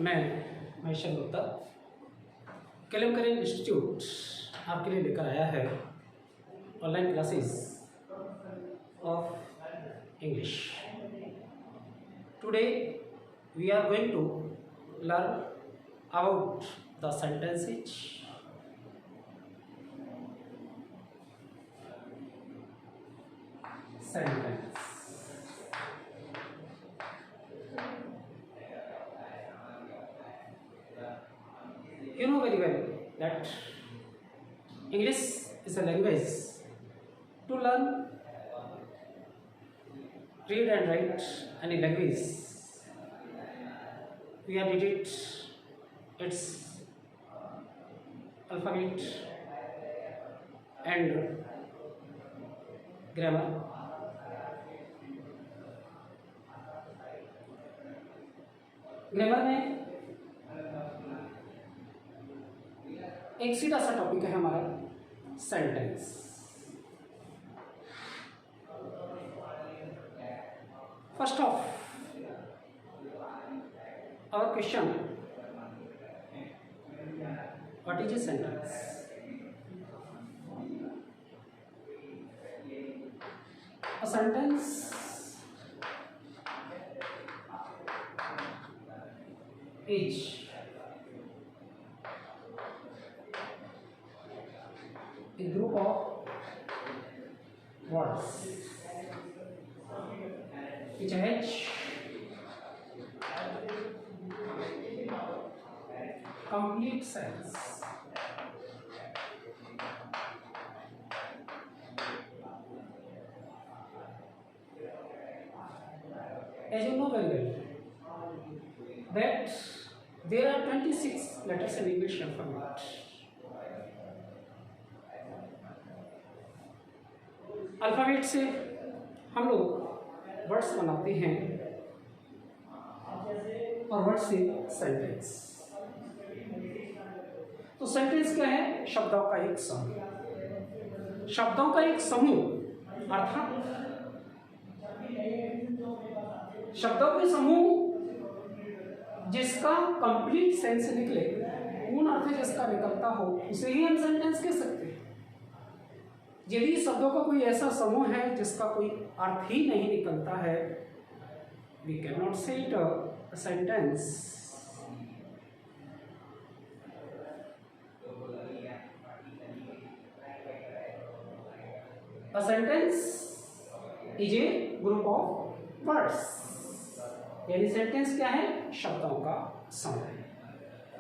मैं महेश गुप्ता केलम करें इंस्टीट्यूट आपके लिए लेकर आया है online classes of English. Today we are going to learn about the sentences, sentence. You know very well that English is a language to learn, read and write any language. We are read it, its alphabet and grammar. Grammar में एक सीधा सा topic है हमारा sentence. First of our question, what is a sentence? A sentence is a group of words which has complete sense. As you know very well that there are 26 letters in English alphabet. Alphabet से हम लोग words बनाते हैं और word से sentence. तो sentence क्या है? शब्दों का एक समूह। शब्दों का एक समूह अर्थात शब्दों के समूह जिसका कंप्लीट सेंस निकले, पूर्ण अर्थ जिसका निकलता हो, उसे ही हम सेंटेंस कह सकते हैं। यदि शब्दों का कोई ऐसा समूह है जिसका कोई अर्थ ही नहीं निकलता है, वी कैन नॉट से it a sentence. A sentence is a group of words. यानी सेंटेंस क्या है? शब्दों का समूह।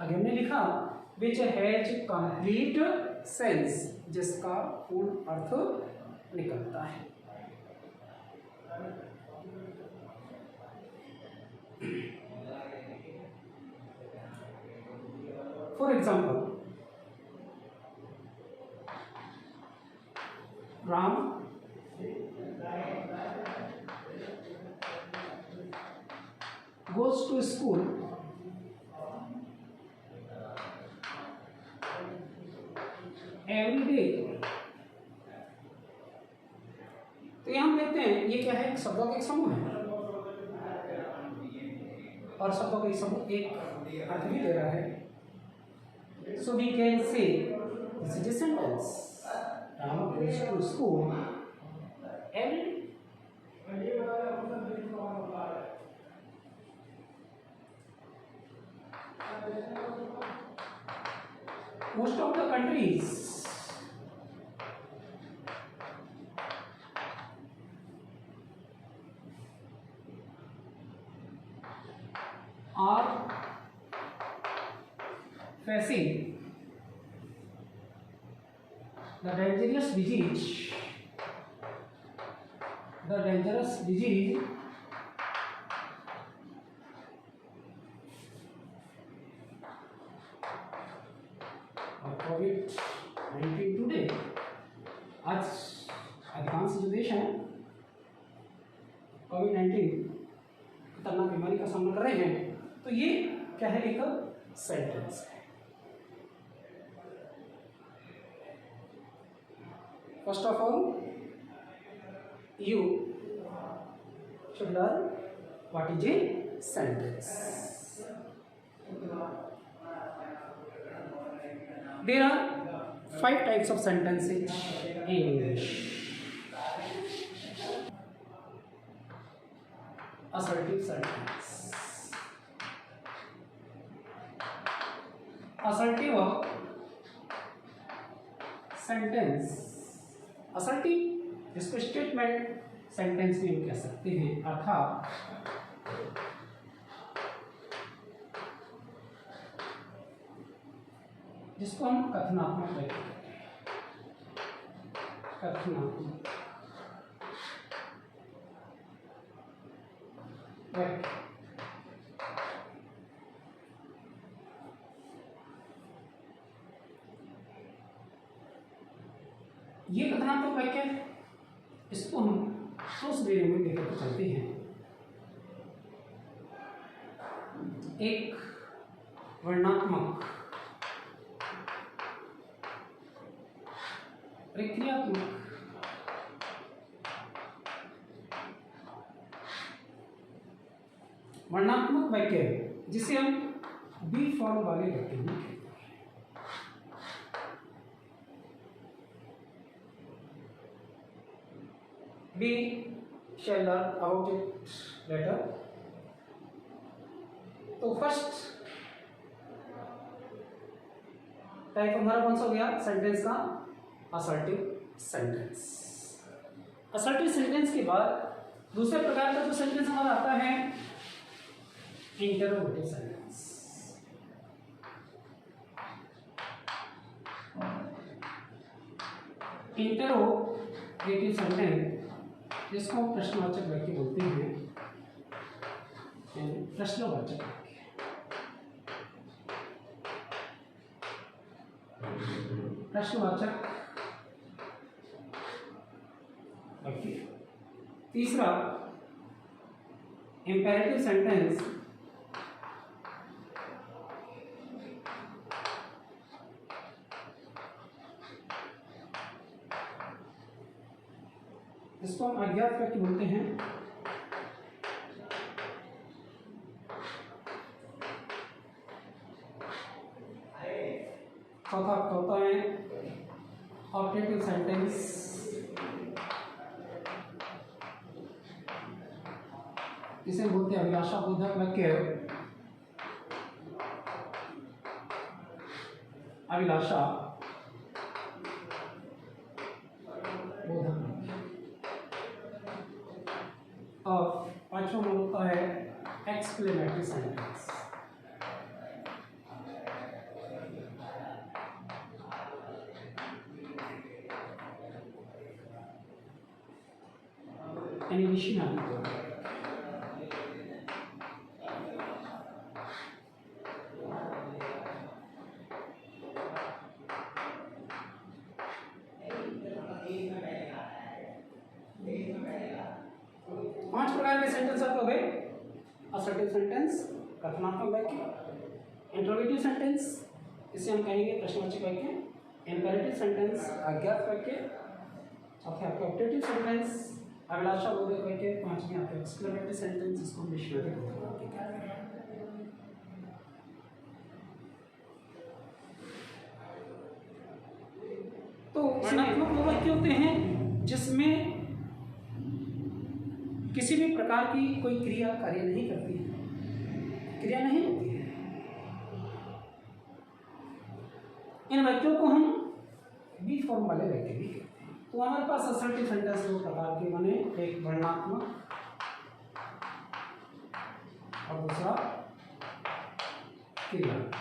आगे हमने लिखा विच हैज कंप्लीट सेंस, जिसका पूर्ण अर्थ निकलता है। For example, Ram goes to school every day। तो यहां हम देखते हैं ये क्या है? शब्दों का एक समूह है और शब्दों का एक समूह एक अर्थ भी दे रहा है। So we can say this is a sentence, Ram goes to school every day। Most of the countries are facing the dangerous disease covid today. आज अधिकांश जो देश हैं कोविड-19 खतरनाक बीमारी का सामना कर रहे हैं। तो ये क्या है? एक सेंटेंस है। First of all you should learn what is a sentence. There are 5 types of sentences in English. Assertive sentence. Assertive sentence, assertive इसको स्टेटमेंट सेंटेंस भी हम कह सकते हैं, अर्थात जिसको हम कथनात्मक कहते हैं। कथनात्मक ये कथनात्मक वाक्य, इसको हम उस वेरे में लेकर चलते हैं। एक वर्णात्मक, क्रियात्मक, वर्णात्मक वाक्य जिसे हम बी फॉर्म वाले वाक्य में कहते हैं। We shall learn about it later. तो फर्स्ट टाइप हमारा कौन सा हो गया सेंटेंस का? Assertive sentence. असर्टिव सेंटेंस के बाद दूसरे प्रकार का जो सेंटेंस हमारा आता है इंटरोगेटिव सेंटेंस। इंटरोगेटिव सेंटेंस जिसको हम प्रश्नवाचक वाक्य बोलते हैं, प्रश्नवाचक वाक्य। प्रश्नवाचक वाक्य। तीसरा इंपेरेटिव सेंटेंस, इसको हम अज्ञात वाक्य बोलते हैं। चौथा होता है ऑब्जेक्टिव सेंटेंस, इसे बोलते हैं अभिलाषा बोधक वाक्य। अभिलाषा बोधक। और पांचवा में होता है एक्सप्लेनेटरी सेंटेंस। एनिमेशन पांच प्रकार के सेंटेंस आपको हो गए। असर्टिव सेंटेंस, कथनात्मक वाक्य, इंट्रोगेटिव सेंटेंस इसे हम कहेंगे प्रश्नवाचक वाक्य, इंपेरेटिव सेंटेंस अज्ञात वाक्य, चौथे आपका ऑब्जेक्टिव सेंटेंस अभिलाषा बोधक वाक्य, पांचवें आपका एक्सक्लेमेटरी सेंटेंस जिसको हम विश्लेषण बोधक वाक्य कहते हैं। तो वर्णात्मक वो वाक्य होते हैं जिसमें किसी भी प्रकार की कोई क्रिया कार्य नहीं करती है, क्रिया नहीं होती है। इन वाक्यों को हम बी फॉर्म वाले वाक्य भी कहते हैं। तो हमारे पास असर्टिव सेंटेंस दो प्रकार के बने, एक वर्णात्मक और दूसरा क्रियात्मक।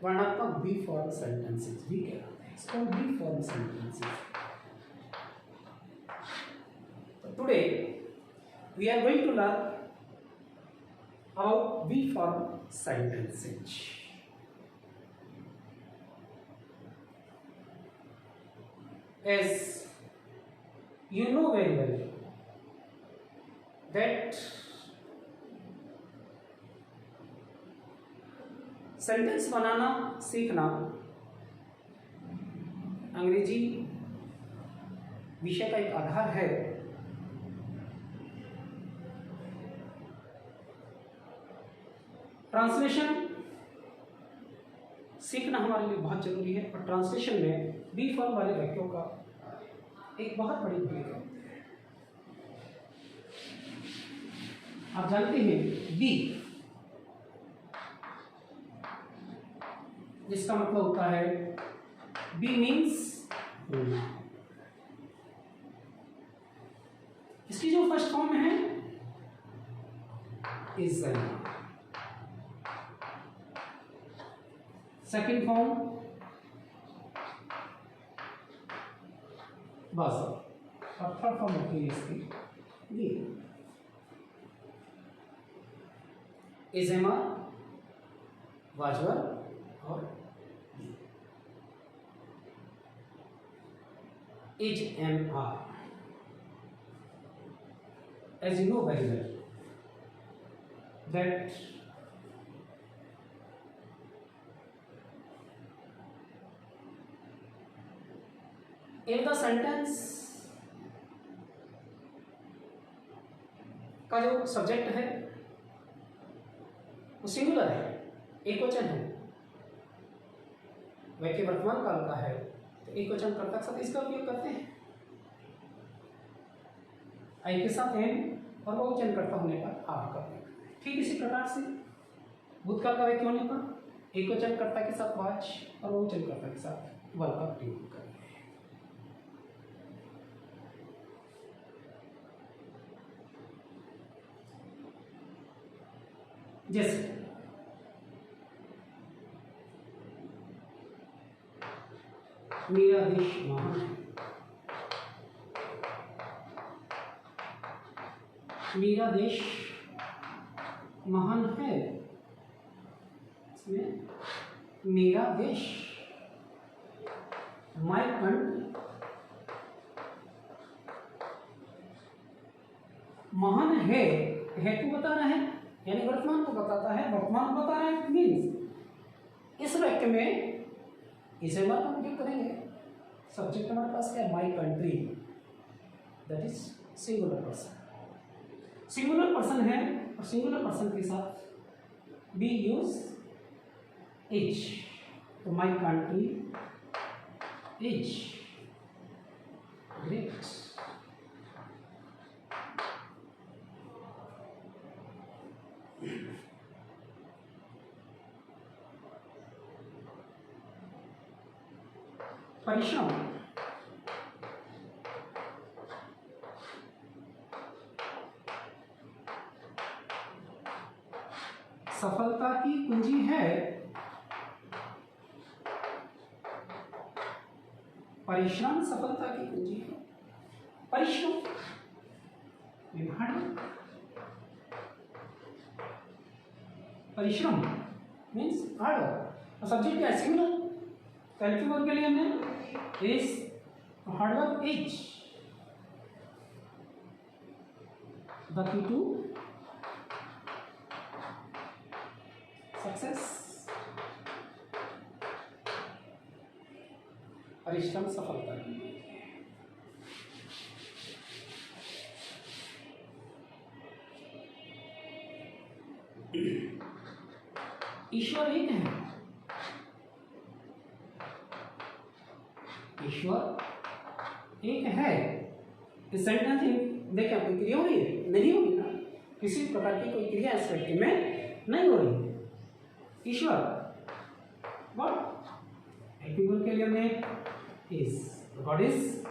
वर्णात्मक बी फॉर्म सेंटेंसेस भी कहते हैं, इसको be form sentences. Today we are going to learn about B form sentences. As you know very well that sentence बनाना सीखना अंग्रेजी विषय का एक आधार है। ट्रांसलेशन सीखना हमारे लिए बहुत जरूरी है और ट्रांसलेशन में बी फॉर्म वाले वाक्यों का एक बहुत बड़ी भूमिका होती है। आप जानते हैं बी जिसका मतलब होता है बी मीन्स होना। इसकी जो फर्स्ट फॉर्म है इज एन, सेकेंड फॉर्म बस, और थर्ड फॉर्म होती है इसकी बी। इजेमा, वाजवर और is am are. As you know very well that if the sentence का जो सब्जेक्ट है वो सिंगुलर है, एक वचन है, वाक्य वर्तमान काल का है, तो एक वचन कर्ता के साथ इसका उपयोग करते हैं। आई के साथ एम और बहुवचन कर्ता होने पर आप का प्रयोग करते हैं। ठीक इसी प्रकार से भूतकाल का वाक्य होने पर एक वचन कर्ता के साथ वाच और बहुवचन कर्ता के साथ वर का प्रयोग करते हैं। जैसे मेरा देश महान है, मेरा देश महान है, इसमें मेरा देश, माय कंट्री, महान है, को बता रहा है यानी वर्तमान को बताता है, वर्तमान को बता रहा है, मीन्स इस वाक्य में इसे बार हम क्या करेंगे, सब्जेक्ट हमारे पास क्या है, my country, that is singular person. Singular person है और सिंगुलर पर्सन के साथ बी यूज इज, तो माय कंट्री इज ग्रेट। परिश्रम, सफलता की कुंजी है, परिश्रम सफलता की कुंजी है। परिश्रम परिश्रम मीन्स हार्ड वर्क, सब्जेक्ट क्या है, सिंगुलर, कल वर्क के लिए हमने is, hard work is the key to success. परिश्रम सफलता की, ईश्वर एक है, ईश्वर एक है। इस सेंटेंस देखिए कोई क्रिया हो रही है, नहीं होगी ना, किसी प्रकार की कोई क्रिया इस वाक्य में नहीं हो रही। ईश्वर गॉड, एपिगोल के लिए में is, God is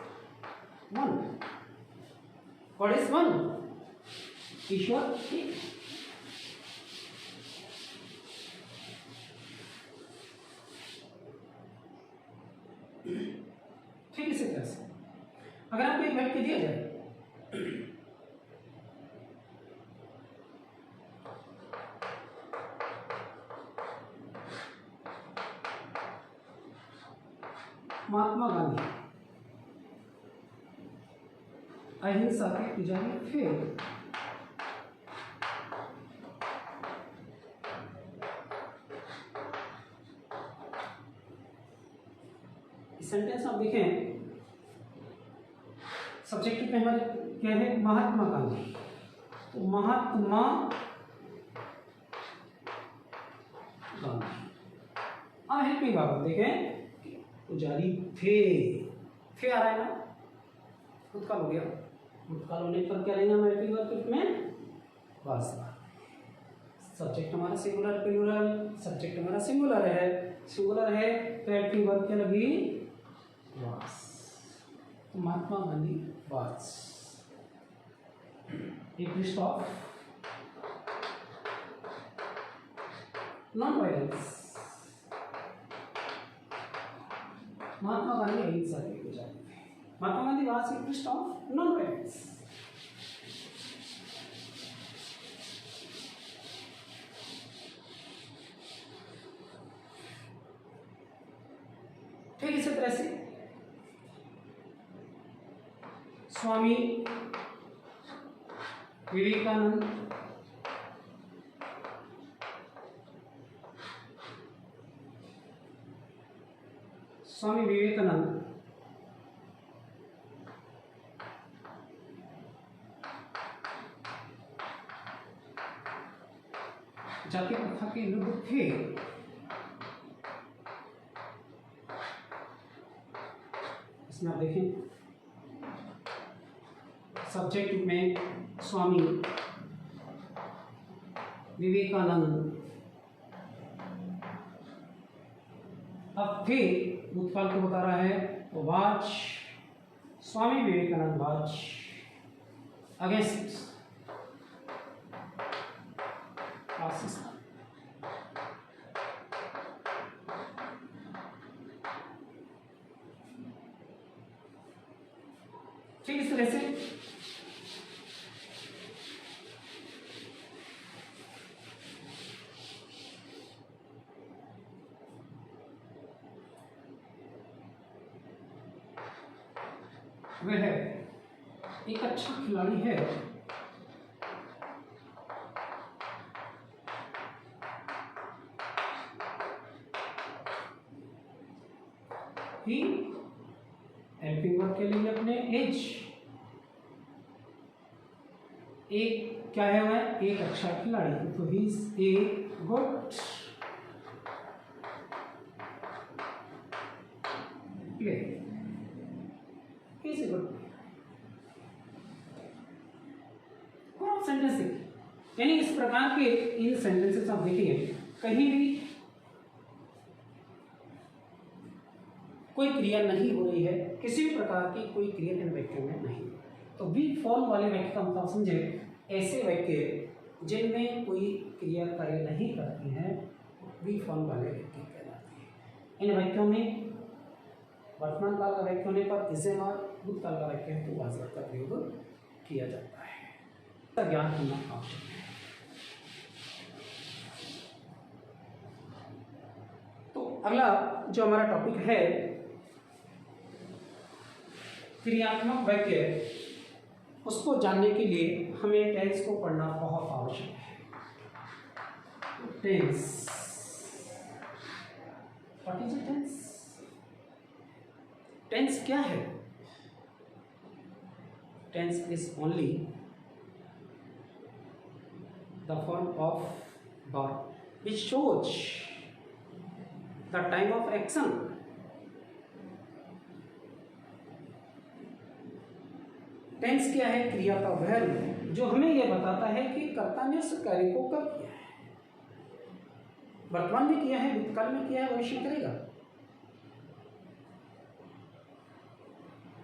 one, God is one, ईश्वर एक। ठीक इसी तरह से अगर आपको एक वाक्य दिया जाए, महात्मा गांधी अहिंसा के पुजारी थे, इस सेंटेंस आप देखें सब्जेक्ट पे हमारे क्या है, महात्मा गांधी, तो महात्मा हेल्पिंग वर्ब, देखें पुजारी थे आ रहा है ना, भूतकाल हो गया। भूतकाल होने पर क्या लेंगे हम हेल्पिंग वर्ब के रूप में? वाज। सब्जेक्ट हमारा सिंगुलर प्लूरल, सब्जेक्ट हमारा सिंगुलर है तो हेल्पिंग वर्ब क्या लगी? वाज। तो Mahatma Gandhi was a priest of non violence. Mahatma Gandhi अहिंसा के पुजारी थे। Mahatma Gandhi was a priest of non violence. ठीक इसी तरह से स्वामी विवेकानंद जाति प्रथा के विरुद्ध थे। इसमें आप देखें सब्जेक्ट में स्वामी विवेकानंद, अब थे भूतकाल को बता रहा है तो was, Swami Vivekananda was against Pakistan. ठीक इस तरह से वह एक अच्छा खिलाड़ी है, ही हेल्पिंग वर्ब के लिए अपने एज, एक क्या है वह? एक अच्छा खिलाड़ी, तो he is a good player, he is a good player. Sentence यानी इस प्रकार के इन सेंटेंसेस आप देखिए कहीं भी कोई क्रिया नहीं हो रही है, किसी भी प्रकार की कोई क्रिया इन वाक्यों में नहीं। तो वीक फॉर्म वाले वाक्य का मतलब समझे ऐसे वाक्य जिनमें कोई क्रिया कार्य नहीं करती है, वीक फॉर्म वाले वाक्य कहलाते हैं। इन वाक्यों में वर्तमान काल का वाक्य होने पर इसे और भूतकाल का वाक्य है तो वाज वर्ब का प्रयोग किया जाता है। ज्ञान होना आवश्यक है। तो अगला जो हमारा टॉपिक है क्रियात्मक वाक्य, उसको जानने के लिए हमें टेंस को पढ़ना बहुत आवश्यक है। Tense, what is tense? Tense क्या है? Tense is only the form of verb which shows the time of action. Tense क्या है? क्रिया का वह रूप जो हमें यह बताता है कि कर्ता ने उस कार्य को कब किया है, वर्तमान में किया है, भूतकाल में किया है, भविष्य में करेगा।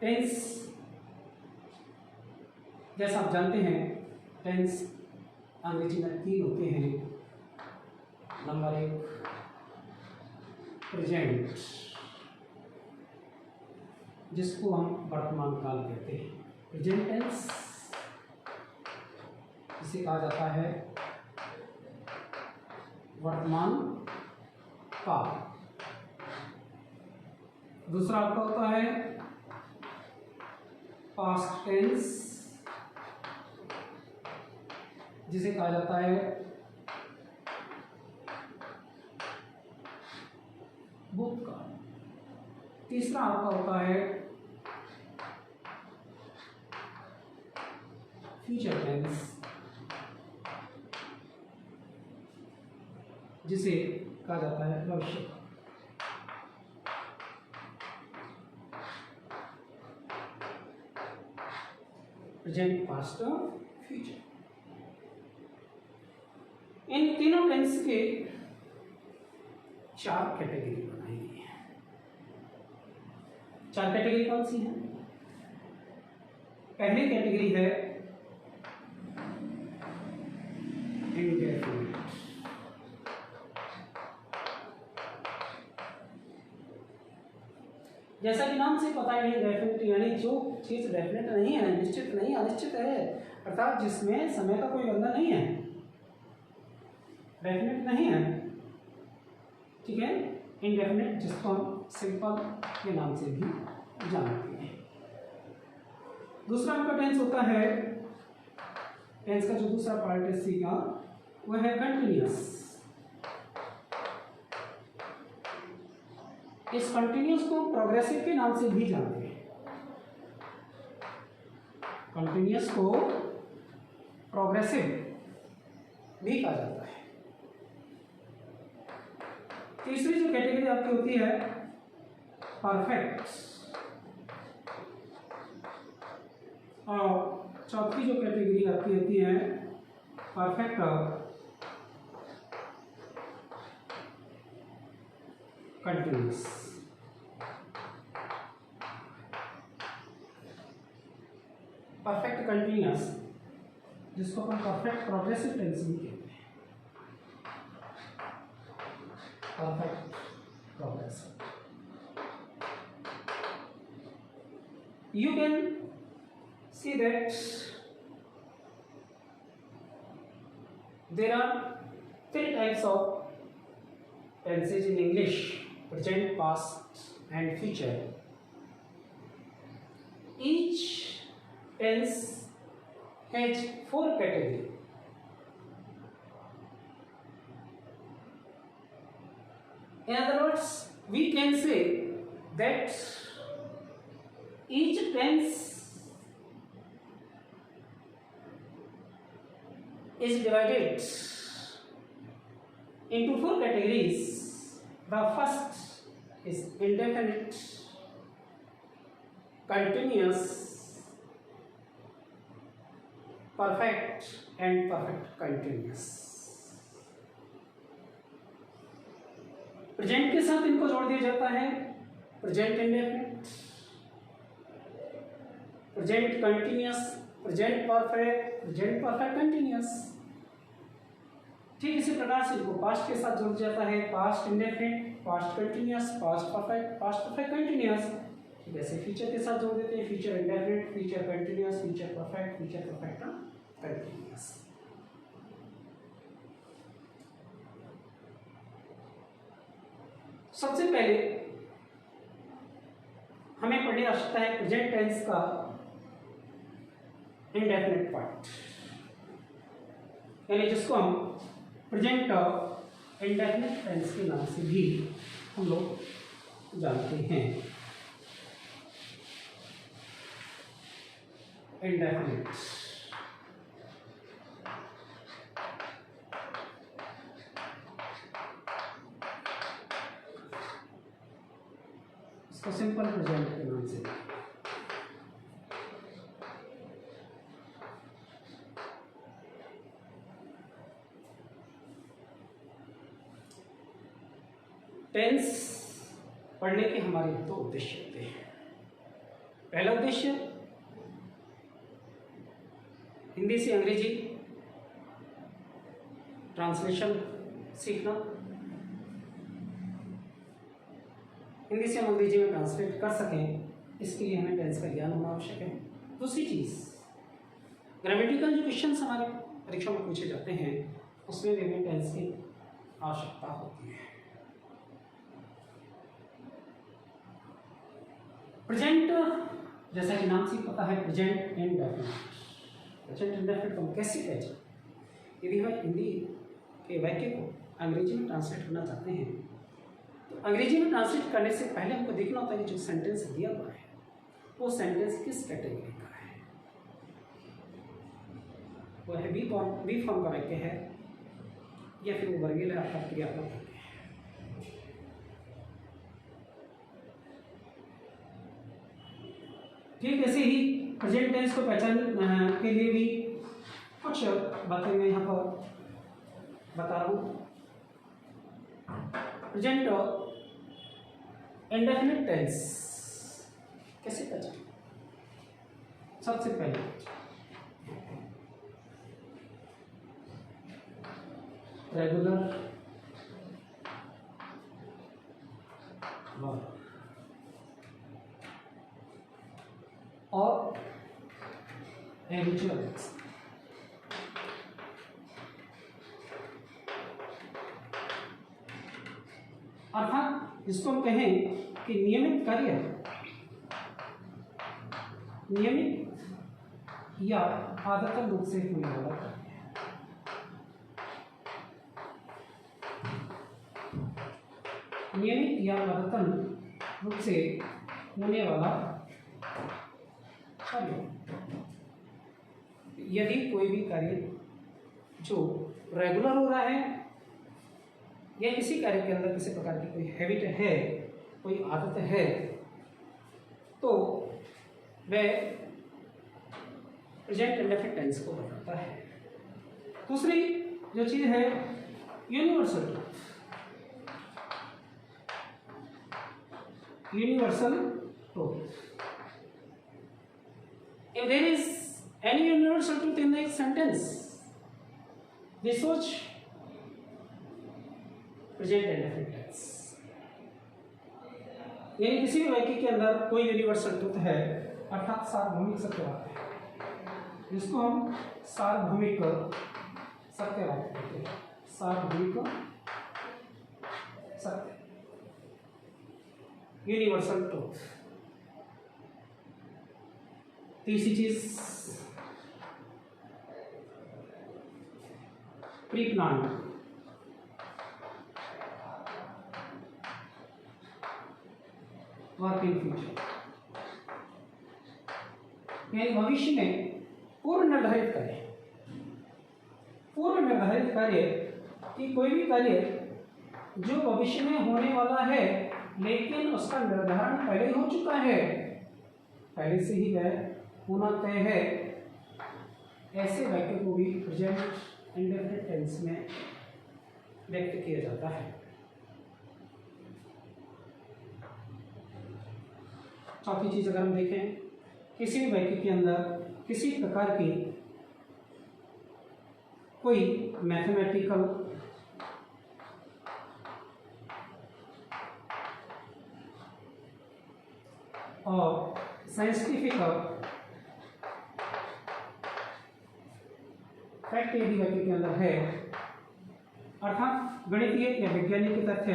टेंस जैसा आप जानते हैं टेंस अंग्रेजी में 3 होते हैं। नंबर 1 प्रेजेंट, जिसको हम वर्तमान काल कहते हैं, प्रेजेंट टेंस, इसे कहा जाता है वर्तमान काल। दूसरा आपका होता है पास्ट टेंस, जिसे कहा जाता है भूतकाल। तीसरा आपका होता है फ्यूचर टेंस, जिसे कहा जाता है भविष्य। Present, past, future. इन तीनों टेंस के 4 कैटेगरी बनाई गई है। 4 कैटेगरी कौन सी है? पहली कैटेगरी है इंडेफिनिट। जैसा कि नाम से पता है इंडेफिनिट यानी जो चीज डेफिनेट नहीं है, निश्चित नहीं, अनिश्चित है, अर्थात जिसमें समय का कोई बंधन नहीं है, डेफिनेट नहीं है, ठीक है। इंडेफिनिट जिसको हम सिंपल के नाम से भी जानते हैं। दूसरा आपका टेंस होता है, टेंस का जो दूसरा पार्ट है सी का, वह है कंटिन्यूअस। इस कंटिन्यूअस को प्रोग्रेसिव के नाम से भी जानते हैं। कंटिन्यूअस को प्रोग्रेसिव भी कहा जाता है। तीसरी जो कैटेगरी आपकी होती है परफेक्ट, और चौथी जो कैटेगरी आपकी होती है परफेक्ट कंटिन्यूअस। परफेक्ट कंटिन्यूअस जिसको अपन परफेक्ट प्रोग्रेसिव टेंस भी कहते हैं। Perfect progressive, you can see that there are 3 types of tenses in English: present, past and future. Each tense has 4 categories. In other words, we can say that each tense is divided into 4 categories. The first is indefinite, continuous, perfect and perfect continuous. Present के साथ इनको जोड़ दिया जाता है present indefinite, present continuous, present perfect, present perfect continuous. ठीक इसी प्रकार से इनको पास्ट के साथ जोड़ जाता है past indefinite, past continuous, past perfect, past perfect continuous. ठीक ऐसे फ्यूचर के साथ जोड़ देते हैं future indefinite, future continuous, future perfect, future perfect continuous. सबसे पहले हमें पढ़ने की आवश्यकता है प्रेजेंट टेंस का इंडेफिनिट पार्ट, यानी जिसको हम प्रेजेंट इंडेफिनिट टेंस के नाम से भी हम लोग जानते हैं। इंडेफिनिट इसको सिंपल प्रेजेंट के नाम से टेंस पढ़ने के हमारे 2 उद्देश्य होते हैं। पहला उद्देश्य हिंदी से अंग्रेजी ट्रांसलेशन सीखना, हिंदी से हम अंग्रेजी में ट्रांसलेट कर सकें, इसके लिए हमें टेंस का ज्ञान होना आवश्यक है। दूसरी चीज़, ग्रामेटिकल जो क्वेश्चंस हमारे परीक्षा में पूछे जाते हैं उसमें भी हमें टेंस की आवश्यकता होती है। प्रेजेंट जैसा कि नाम से पता है प्रेजेंट इंडेफिनिट, प्रेजेंट इंडेफिनिट हम कैसे पहचान? यदि हम हिंदी के वाक्य को अंग्रेजी में ट्रांसलेट करना चाहते हैं तो अंग्रेजी में ट्रांसलेट करने से पहले हमको देखना होता है कि जो सेंटेंस दिया हुआ है वो सेंटेंस किस कैटेगरी का है। वो है बी फॉर्म का वाक्य है या फिर वो वर्गीय है अर्थात क्रियात्मक वाक्य है। ठीक ऐसे ही प्रेजेंट टेंस को पहचान के लिए भी कुछ बातें मैं यहाँ पर बता रहा हूँ। प्रेजेंट इंडेफिनिट टेंस कैसे पहचान? सबसे पहले रेगुलर वर्ब और हैबिचुअल एक्शन। अर्थात इसको हम कहें कि नियमित कार्य, नियमित या आदतन रूप से होने वाला कार्य। नियमित या आदतन रूप से होने वाला कार्य। यदि कोई भी कार्य जो रेगुलर हो रहा है या किसी कार्य के अंदर किसी प्रकार की कोई हैबिट है, कोई आदत है, तो वह प्रेजेंट इंडेफिनिट टेंस को बताता है। दूसरी जो चीज है universal truth. Universal truth. If there is any universal truth in the sentence, this was present indefinite tense। यानी किसी भी वाक्य के अंदर कोई यूनिवर्सल ट्रूथ है, अर्थात सार्वभौमिक सत्यवाद है, जिसको हम सार्वभौमिक सत्यवाद कहते हैं। सार्वभौमिक सत्य, यूनिवर्सल ट्रूथ। तीसरी चीज pre plan. Work in future, यानी भविष्य में पूर्व निर्धारित कार्य। पूर्व निर्धारित कार्य कि कोई भी कार्य जो भविष्य में होने वाला है लेकिन उसका निर्धारण पहले हो चुका है, पहले से ही वह होना तय है, ऐसे वाक्य को भी प्रेजेंट इंडेफिनिट टेंस में व्यक्त किया जाता है। चौथी चीज अगर हम देखें, किसी भी वाक्य के अंदर किसी प्रकार की कोई मैथमेटिकल और साइंटिफिक फैक्ट यदि वाक्य के अंदर है, अर्थात गणितीय या वैज्ञानिक तथ्य,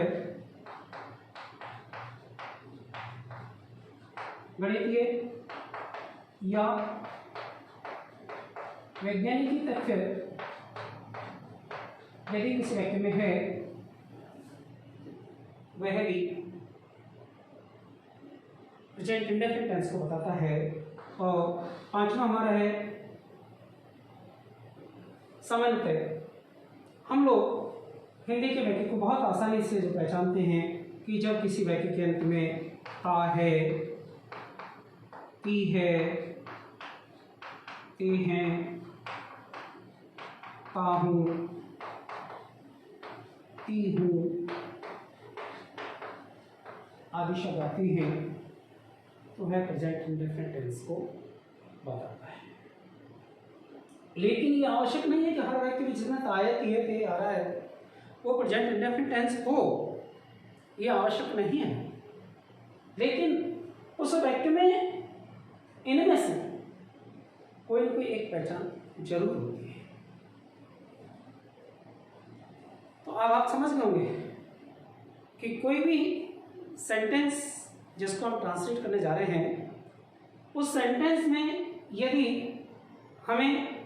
गणितीय या वैज्ञानिक तथ्य यदि किसी वाक्य में है, वह भी प्रेजेंट इंडेफिनिट टेंस को बताता है। और पांचवा हमारा है सामान्यतः हम लोग हिंदी के वाक्य को बहुत आसानी से जो पहचानते हैं कि जब किसी वाक्य के अंत में ता है, ती है, ते हैं, ता हूँ, ती हूँ आदि शब्द आती हैं, तो वह प्रेजेंट इंडेफिनिट टेंस को बताता है। लेकिन ये आवश्यक नहीं है कि हर वाक्य में जिसमें ताया ती है, ते आ रहा है, वो प्रेजेंट इंडेफिनिट टेंस हो, ये आवश्यक नहीं है। लेकिन उस वाक्य में इनमें से कोई न कोई एक पहचान जरूर होती है। तो अब आप समझ गए कि कोई भी सेंटेंस जिसको हम ट्रांसलेट करने जा रहे हैं, उस सेंटेंस में यदि हमें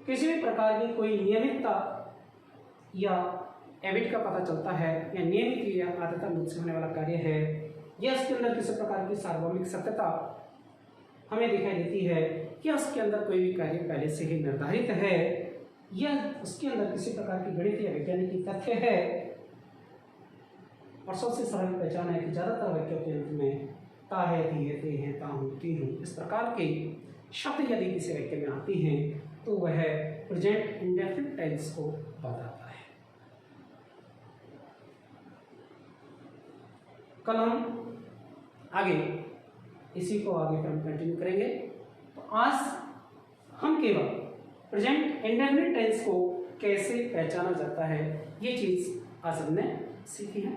किसी भी प्रकार की कोई नियमितता या हैबिट का पता चलता है, या नियमित या आदतन रूप से होने वाला कार्य है, या उसके अंदर किसी प्रकार की सार्वभौमिक सत्यता हमें दिखाई देती है, कि उसके अंदर कोई भी कार्य पहले से ही निर्धारित है, या उसके अंदर किसी प्रकार की गणित या वैज्ञानिक तथ्य है, और सबसे सरल पहचान है कि ज़्यादातर वाक्यों के अंत में ता है, ती है, ते हैं, ता हूँ, ती हूँ, इस प्रकार के शब्द यदि किसी वाक्य में आती हैं तो वह प्रेजेंट इंडेफिनिट टेंस को बताता है। कल हम आगे इसी को आगे फिर हम कंटिन्यू करेंगे। तो आज हम केवल प्रेजेंट इंडेफिनिट टेंस को कैसे पहचाना जाता है ये चीज आज हमने सीखी है।